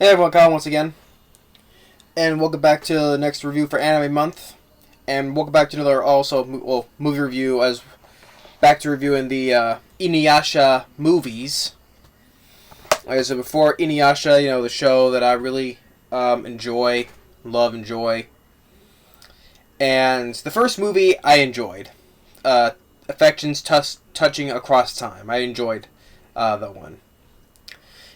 Hey everyone, Kyle once again, and welcome back to the next review for Anime Month, and welcome back to another movie review, as back to reviewing the Inuyasha movies. Like I said before, Inuyasha, the show that I really enjoy, and the first movie I enjoyed, affections touching across time. I enjoyed that one.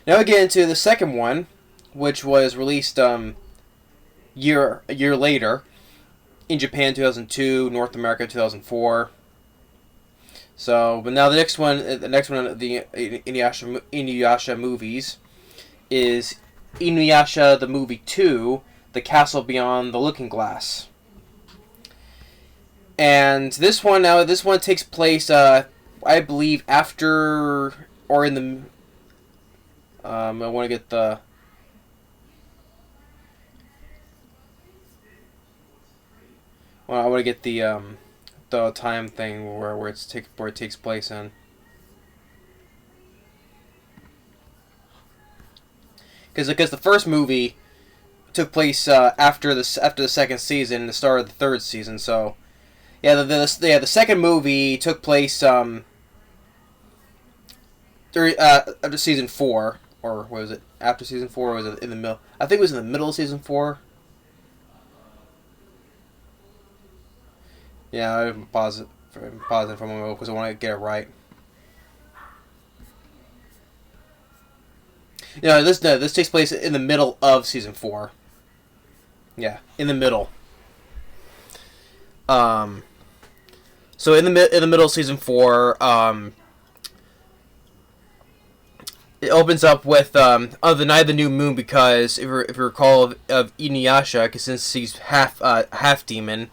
Now we get into the second one, which was released a year later in Japan 2002, North America 2004. So, but now the next one of the Inuyasha movies is Inuyasha the Movie 2, The Castle Beyond the Looking Glass. And this one takes place, I believe, after or in the. I want to get the. Well, I want to get the time thing where it takes place in. Because the first movie took place after the second season, the start of the third season. So, yeah, the second movie took place after season 4, or what was it? After season 4, or was it in the middle? I think it was in the middle of season 4. Yeah, I'm pausing for a moment because I want to get it right. This takes place in the middle of season 4. Yeah, in the middle. So in the middle of season 4, it opens up with on the night of the new moon, because if you recall of Inuyasha, because since he's half demon.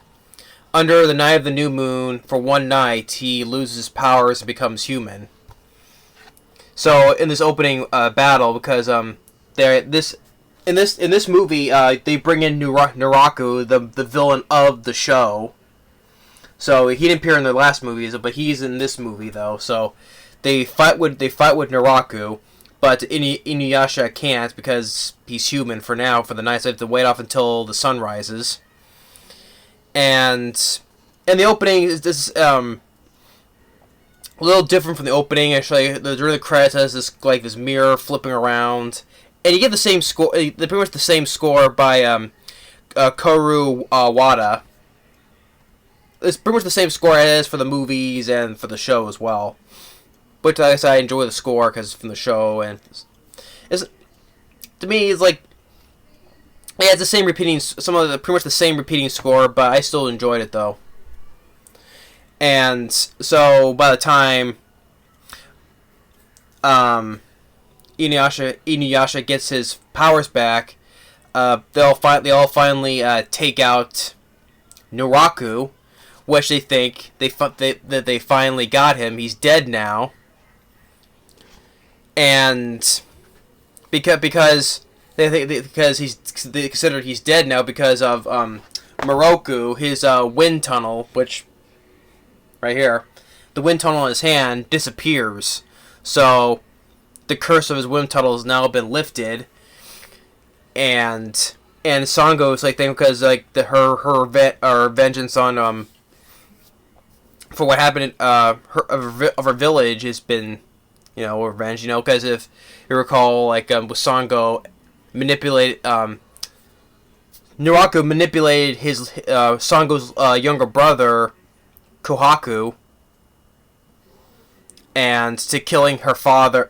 Under the night of the new moon, for one night, he loses his powers and becomes human. So in this opening battle, because in this movie, they bring in Naraku, the villain of the show. So he didn't appear in the last movies, but he's in this movie though. So they fight with Naraku, but Inuyasha can't because he's human for now. For the night, so they have to wait off until the sun rises. And the opening is this a little different from the opening. Actually, during the credits has this mirror flipping around, and you get the same score. Pretty much the same score by Kaoru Wada. It's pretty much the same score as for the movies and for the show as well. But like I said, I enjoy the score because it's from the show, and to me it's like. Yeah, it's the same repeating, pretty much the same repeating score, but I still enjoyed it though. And so by the time Inuyasha gets his powers back, they all finally take out Naraku, which they think that they finally got him. He's dead now, and because. They consider he's dead now because of Moroku, his wind tunnel, which right here, the wind tunnel in his hand disappears. So the curse of his wind tunnel has now been lifted, and Sango's because her vengeance on for what happened of her village has been revenge. Because if you recall, with Sango. Naraku manipulated his Sango's younger brother Kohaku, and to killing her father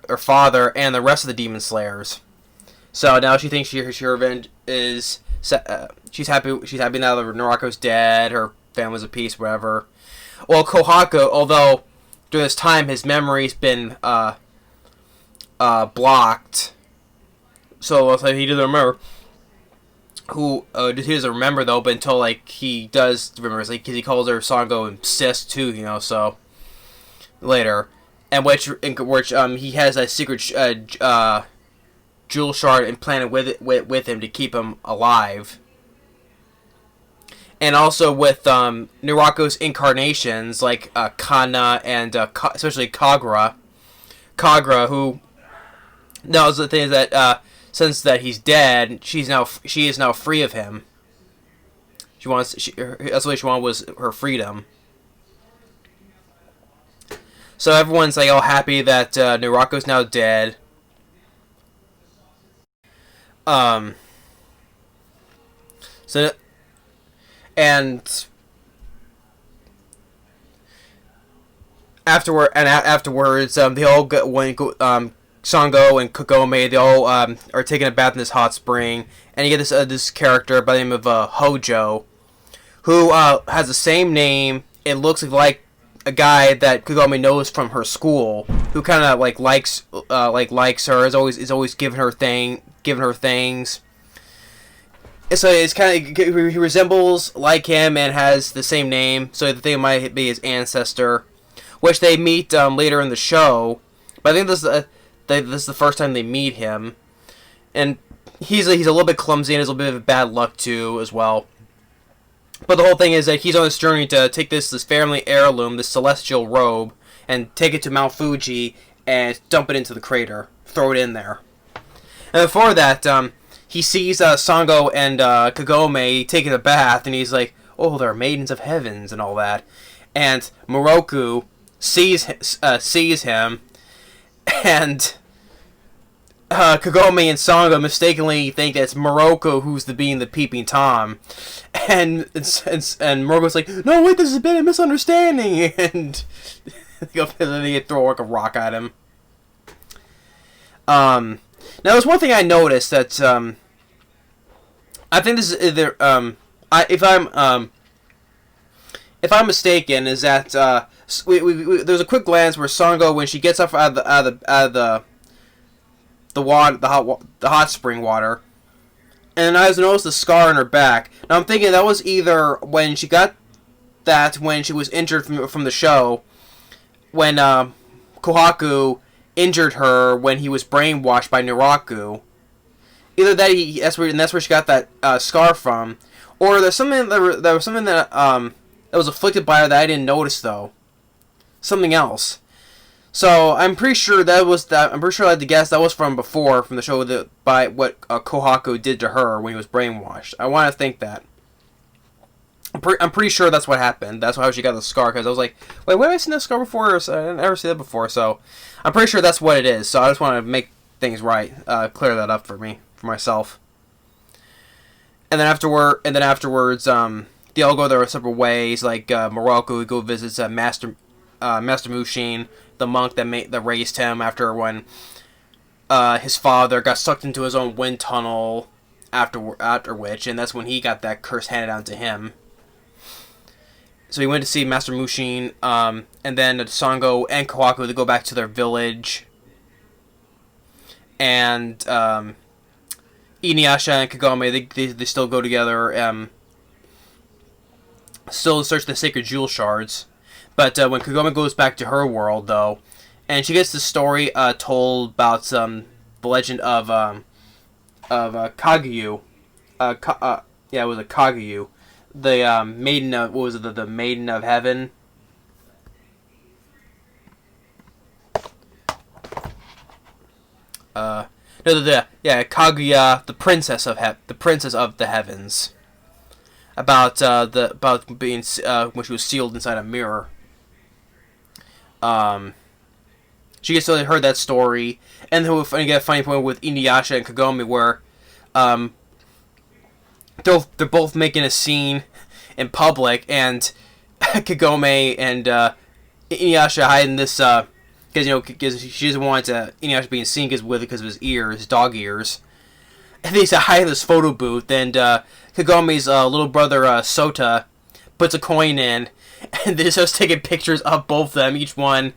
and the rest of the demon slayers. So now she thinks her revenge is she's happy. She's happy now that Naraku's dead. Her family's at peace. Whatever. Well, Kohaku, although during this time his memory's been blocked. So he doesn't remember he doesn't remember though, but until he does remember, because he calls her Sango and sis too, so later, and which he has a secret jewel shard implanted with him to keep him alive, and also with Naraku's incarnations like Kana and especially Kagura, who. No, the thing is that since that he's dead, she is now free of him. That's what she wanted, was her freedom. So everyone's like all happy that Naraku's now dead. So and afterwards, they all go when Sango and Kagome, they all are taking a bath in this hot spring, and you get this character by the name of Hojo, who has the same name. It looks like a guy that Kagome knows from her school, who kind of likes her. Is always giving her things. And so it's kind of, he resembles like him and has the same name, so they think it might be his ancestor, which they meet later in the show. But I think this is the first time they meet him, and he's a little bit clumsy and has a little bit of bad luck too as well. But the whole thing is that he's on this journey to take this family heirloom, this celestial robe, and take it to Mount Fuji and dump it into the crater, throw it in there. And before that, he sees Sango and Kagome taking a bath, and he's like, "Oh, they're maidens of heavens," and all that. And Moroku sees him, and Kagome and Sango mistakenly think that it's Moroku who's being the peeping Tom, and Moroku's like, "No, wait, this has been a misunderstanding," and they throw a rock at him. Now, there's one thing I noticed that I think this is either if I'm mistaken, is that there's a quick glance where Sango, when she gets up out of the hot spring water, and I noticed the scar on her back. Now I'm thinking that was either when she got that when she was injured from the show, when Kohaku injured her when he was brainwashed by Naraku. Either that that's where she got that scar from, or there's something that was something that was afflicted by her that I didn't notice though. Something else. So I'm pretty sure that was that. I'm pretty sure I had to guess that was from before, from the show by what Kohaku did to her when he was brainwashed. I want to think that. I'm pretty sure that's what happened. That's how she got the scar, because I was like, wait, where have I seen that scar before? I didn't ever see that before. So I'm pretty sure that's what it is. So I just want to make things right, clear that up for myself. And then afterwards, they all go their separate ways. Like Moroku go visits Master Mushin, the monk that raised him after when his father got sucked into his own wind tunnel. After which, and that's when he got that curse handed down to him. So he went to see Master Mushin, and then Sango and Kohaku, they go back to their village. And Inuyasha and Kagome, they still go together, still search the sacred jewel shards. But when Kagome goes back to her world, though, and she gets the story told about the legend of Kaguya. It was a Kaguya. The maiden of, what was it, the maiden of heaven? Kaguya, the princess of the heavens. About being when she was sealed inside a mirror. She gets to heard that story, and then we get a funny point with Inuyasha and Kagome where they're both making a scene in public, and Kagome and Inuyasha hiding this because she doesn't want Inuyasha being seen because of his ears, his dog ears. And they hide in this photo booth, and Kagome's little brother Sota puts a coin in, and they just starts taking pictures of both of them, each one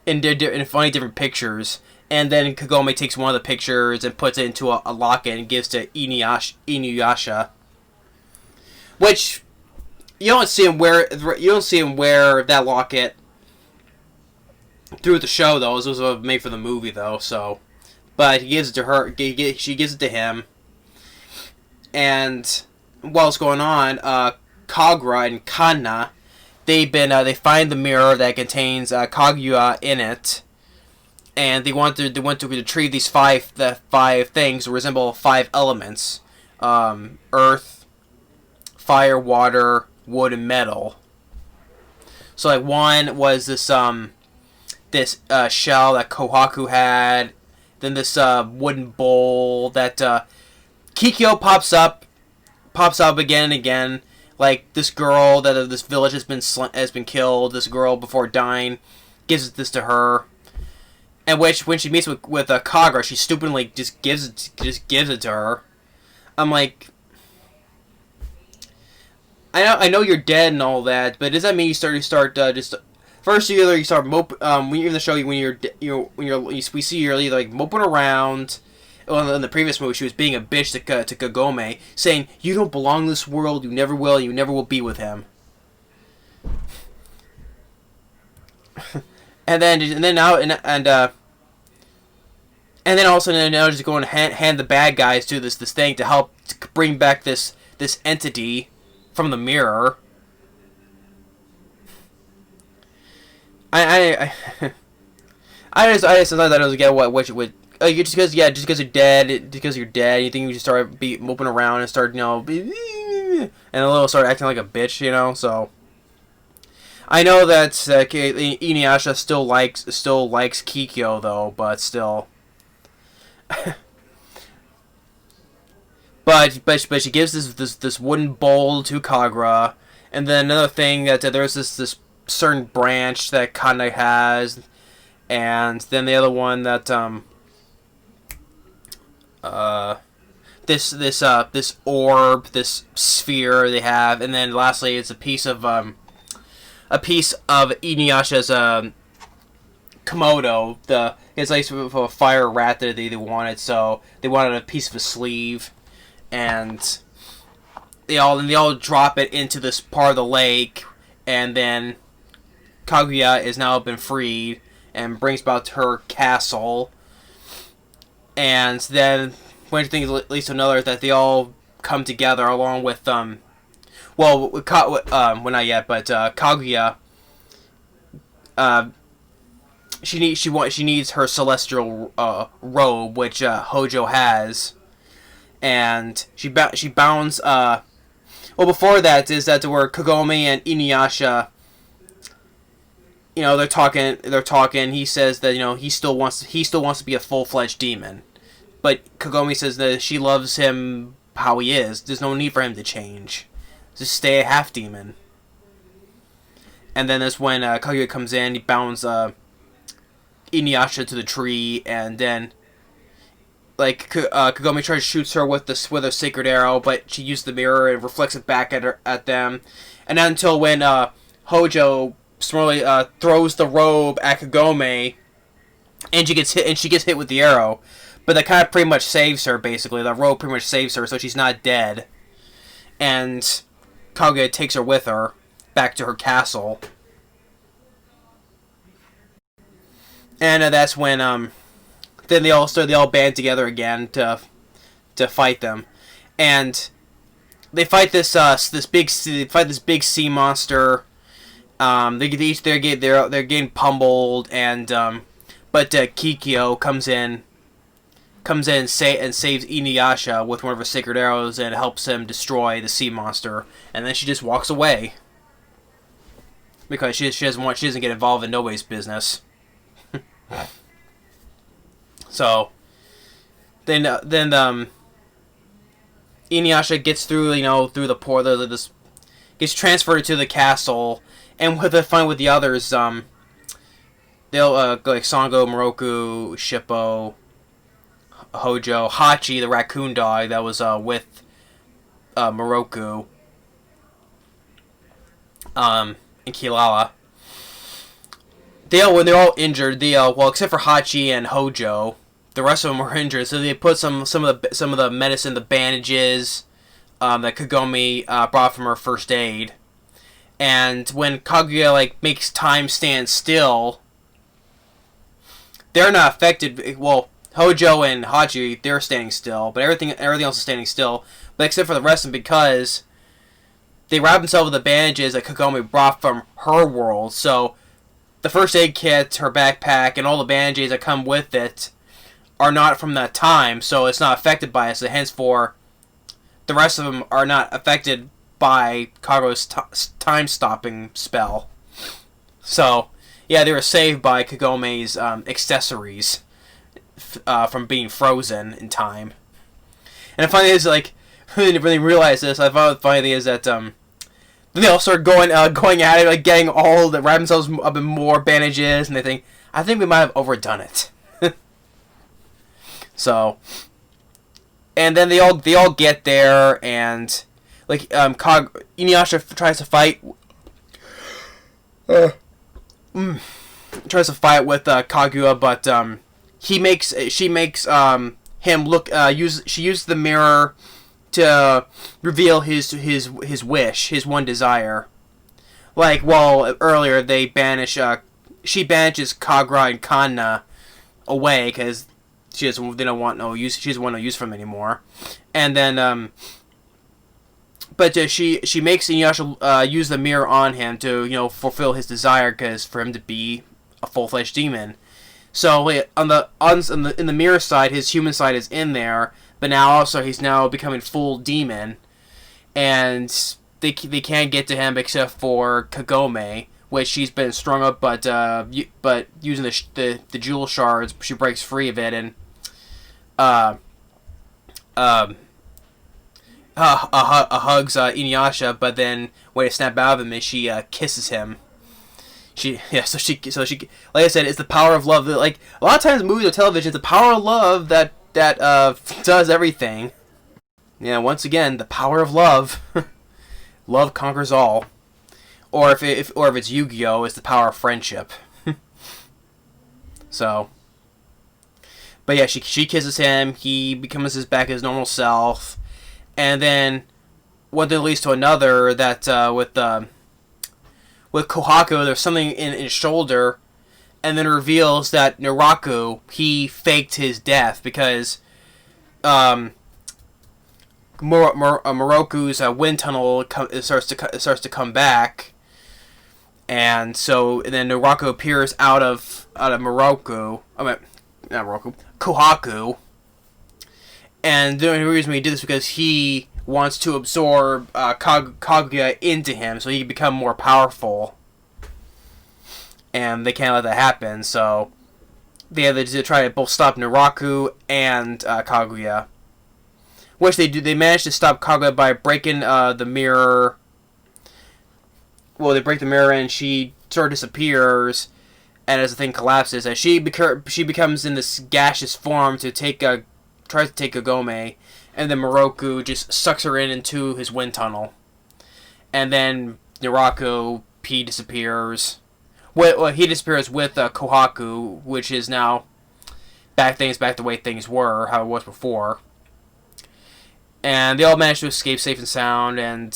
in funny different pictures. And then Kagome takes one of the pictures and puts it into a locket and gives to Inuyasha. Which you don't see him wear that locket through the show though. It was made for the movie though, so. But he gives it to her. She gives it to him. And while it's going on, Kagra and Kanna, they find the mirror that contains Kaguya in it. and they went to retrieve these five things that resemble 5 elements: earth, fire, water, wood, and metal. So like one was this shell that Kohaku had, then this wooden bowl that Kikyo pops up again and again. Like this girl that this village has been killed. This girl before dying gives this to her, and which when she meets with Kagura, she stupidly just gives it to her. I'm like, I know you're dead and all that, but does that mean you start just first you start when you're in the show we see you're either like moping around. Well, in the previous movie, she was being a bitch to Kagome, saying, "You don't belong in this world. You never will. You never will be with him." and then also now just go and hand the bad guys to this thing to help bring back this entity from the mirror. I just thought that it was again which would. Just because you're dead, you think you just start moping around and start, and a little start acting like a bitch, so. I know that Inuyasha still likes Kikyo though, but still. but she gives this wooden bowl to Kagura, and then another thing that there's this certain branch that Kanai has, and then the other one that this orb, this sphere they have, and then lastly it's a piece of Inuyasha's Komodo. It's like a fire rat that they wanted, so they wanted a piece of a sleeve, and they all drop it into this part of the lake, and then Kaguya is now been freed and brings about her castle. And then one thing leads to another, that they all come together along with well not yet, but Kaguya. She needs her celestial robe, which Hojo has, and she bounds. Before that is that where Kagome and Inuyasha. They're talking. He says that he still wants to be a full-fledged demon, but Kagome says that she loves him how he is. There's no need for him to change. Just stay a half demon. And then that's when Kaguya comes in. He bounds Inuyasha to the tree, and then Kagome tries to shoot her with a sacred arrow, but she uses the mirror and reflects it back at them, and not until when Hojo smartly throws the robe at Kagome, and she gets hit with the arrow, but that kind of pretty much saves her. Basically, the robe pretty much saves her, so she's not dead, and Kaguya takes her with her back to her castle, and that's when then they all band together again to fight them, and they fight this big sea monster. They're getting pummeled, and but Kikyo comes in and saves Inuyasha with one of her sacred arrows and helps him destroy the sea monster, and then she just walks away because she doesn't get involved in nobody's business. So then Inuyasha gets through the portal, gets transferred to the castle. And with the fun with the others, they'll go like Sango, Moroku, Shippo, Hojo, Hachi, the raccoon dog that was with Moroku, and Kilala. When they're all injured, except for Hachi and Hojo, the rest of them were injured. So they put some of the medicine, the bandages that Kagome brought from her first aid. And when Kaguya makes time stand still, they're not affected. Well, Hojo and Hachi, they're standing still, but everything else is standing still. But except for the rest of them, because they wrap themselves with the bandages that Kagome brought from her world. So the first aid kit, her backpack, and all the bandages that come with it are not from that time, so it's not affected by it. So henceforth, the rest of them are not affected by Kaguya's time stopping spell. So yeah, they were saved by Kagome's accessories from being frozen in time. And the funny thing is, like, when they realize this, I thought the funny thing is that they all start going at it, like getting wrap themselves up in more bandages, and they think, I think we might have overdone it. So, and then they all get there, and like Inuyasha tries to fight. Tries to fight with Kaguya, but she makes him look. She used the mirror to reveal his wish, his one desire. Like, well, earlier they she banishes Kagura and Kanna away because she doesn't want no use for them anymore, and then but she makes Inuyasha use the mirror on him to fulfill his desire, because for him to be a full-fledged demon. So in the mirror side, his human side is in there, but now also he's now becoming full demon, and they can't get to him except for Kagome, which she's been strung up, but using the jewel shards, she breaks free of it and hugs Inuyasha, but then when they snap out of him, she kisses him. So she like I said, it's the power of love. Like a lot of times, movies or television, it's the power of love that does everything. Yeah, once again, the power of love. Love conquers all. Or if it's Yu-Gi-Oh, it's the power of friendship. So, but yeah, she kisses him. He becomes back his normal self, and then one thing leads to another. That with Kohaku, there's something in his shoulder, and then it reveals that Naraku, he faked his death because Moroku's wind tunnel starts to come back, and then Naraku appears out of Moroku. I mean, not Moroku, Kohaku, and the only reason he did this is because he wants to absorb Kaguya into him so he can become more powerful. And they can't let that happen, so they have to try to both stop Naraku and Kaguya. Which they do. They manage to stop Kaguya by breaking the mirror. Well, they break the mirror and she sort of disappears. And as the thing collapses, as she becomes in this gaseous form to tries to take Kagome. And then Moroku just sucks her into his wind tunnel. And then Naraku, he disappears. Well, he disappears with Kohaku, which is now back the way things were, how it was before. And they all manage to escape safe and sound, and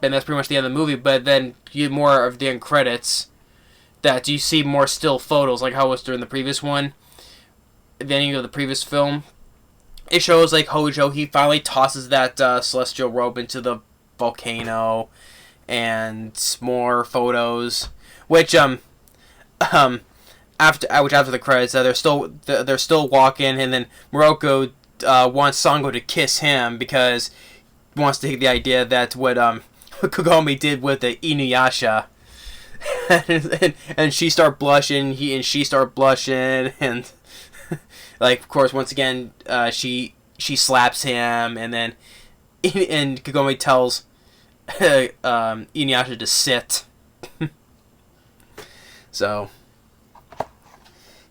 that's pretty much the end of the movie. But then you get more of the end credits, that you see more still photos, like how it was during the previous one. At the ending of the previous film, it shows like Hojo, he finally tosses that celestial robe into the volcano, and more photos, which after the credits, they're still walking, and then Moroku wants Sango to kiss him because he wants to take the idea that what Kagome did with the Inuyasha, and she start blushing, she start blushing, and like, of course, once again, she slaps him, and then Kagome tells Inuyasha to sit. So,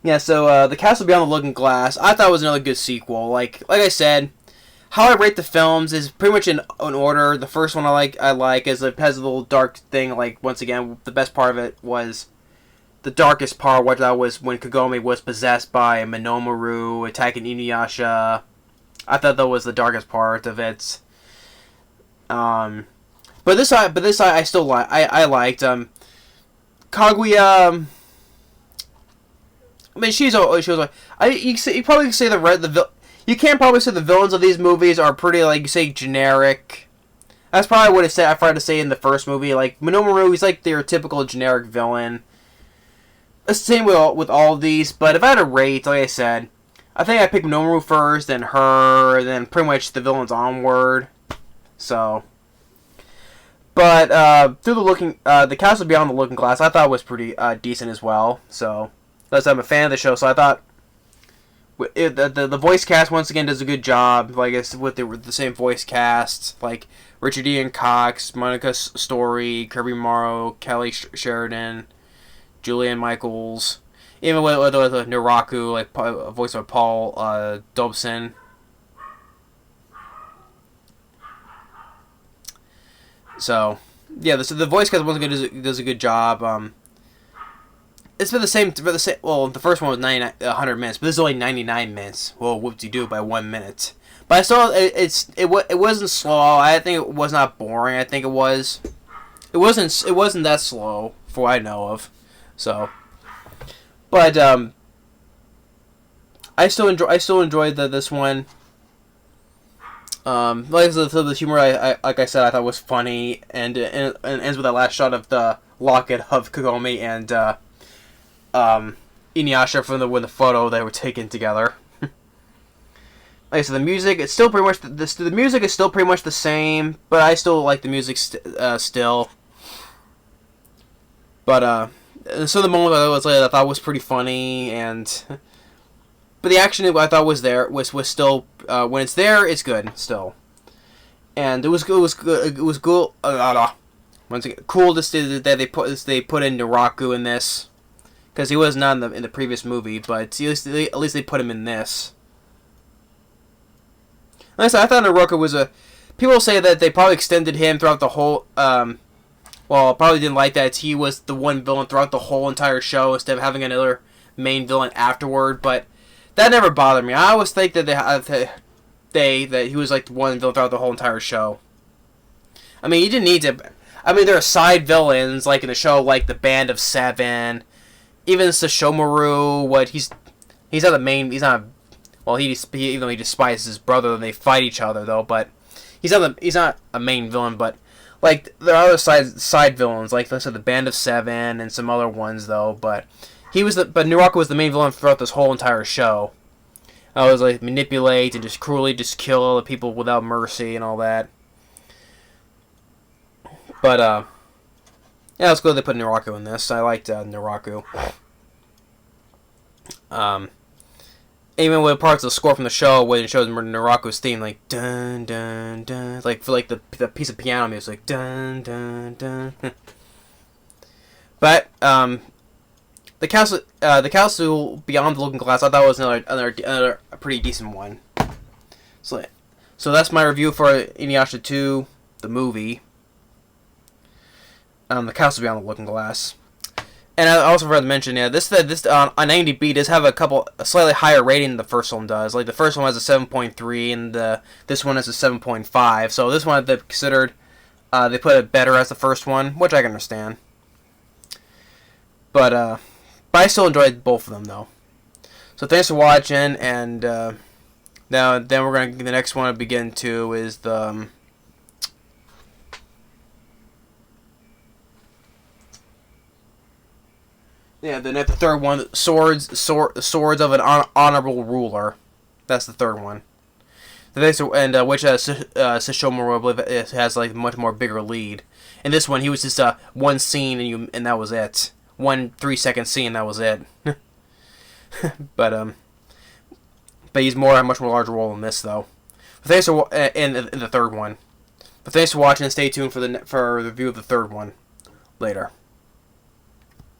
yeah. So The Castle Beyond the Looking Glass, I thought was another good sequel. Like I said, how I rate the films is pretty much in order. The first one I like is it has a little dark thing. Like, once again, the best part of it was the darkest part, which that was when Kagome was possessed by Minomaru attacking Inuyasha. I thought that was the darkest part of it. But this I still like. I liked. Kaguya. I mean, she was like. You probably say you can't probably say the villains of these movies are pretty, like, you say, generic. That's probably what I tried to say in the first movie. Like, Minomaru, he's like their typical generic villain. same with all of these, but if I had to rate, like I said, I think I picked Nomaru first, then her, then pretty much the villains onward. So, but through the Castle Beyond the Looking Glass, I thought was pretty decent as well. So, plus I'm a fan of the show, so I thought the voice cast once again does a good job. Like it's with the same voice cast, like Richard Ian Cox, Moneca Stori, Kirby Morrow, Kelly Sheridan, Julian Michaels, even with Naraku, like voice by Paul Dobson. So yeah, the voice cast once again does a good job. It's been the same. Well, the first one was 100 minutes, but this is only 99 minutes. Well, whoop-de-doo by 1 minute. But I saw it wasn't slow. I think it was not boring. I think it was. It wasn't that slow for what I know of. So, but I still enjoyed this one. Like the humor, like I said, I thought was funny, and it ends with that last shot of the locket of Kagome and Inuyasha from the photo they were taken together. Like I said, the music it's still pretty much the music is still pretty much the same, but I still like the music still. But so the moment I thought was pretty funny, but the action I thought was still when it's there, it's good still, and it was good. It was cool. Once again, cool to see that they put in Naraku in this, because he was not in the previous movie, but at least they put him in this. Like I said, I thought Naraku was people say that they probably extended him throughout the whole. Well, probably didn't like that he was the one villain throughout the whole entire show instead of having another main villain afterward. But that never bothered me. I always think that that he was like the one villain throughout the whole entire show. I mean, you didn't need to. I mean, there are side villains like in the show, like the Band of Seven, even Sesshomaru. He's not the main. He's not. Well, even though he despises his brother, and they fight each other though. But he's not a main villain. But like there are other side villains, like let's say the Band of Seven and some other ones though. But Naraku was the main villain throughout this whole entire show. I was like manipulate and just cruelly just kill all the people without mercy and all that. But yeah, it's good they put Naraku in this. I liked Naraku. Even with parts of the score from the show when it shows Naraku's theme, like dun dun dun, like for like the piece of piano music, dun dun dun. But the castle beyond the Looking Glass, I thought was another pretty decent one. So that's my review for Inuyasha 2, the movie. The Castle Beyond the Looking Glass. And I also forgot to mention, yeah, this on IMDb does have a slightly higher rating than the first one does. Like the first one has a 7.3, and this one has a 7.5. So this one they've considered, they put it better as the first one, which I can understand. But I still enjoyed both of them though. So thanks for watching, and now then we're gonna the next one to begin to is the. Yeah, the third one, swords of an honorable ruler. That's the third one. And which Sesshomaru, I believe, it has like much more bigger lead. In this one, he was just one scene and that was it. 1 3-second scene, that was it. but he's a much more larger role in this though. But thanks for in the third one. But thanks for watching, and stay tuned for the review of the third one later.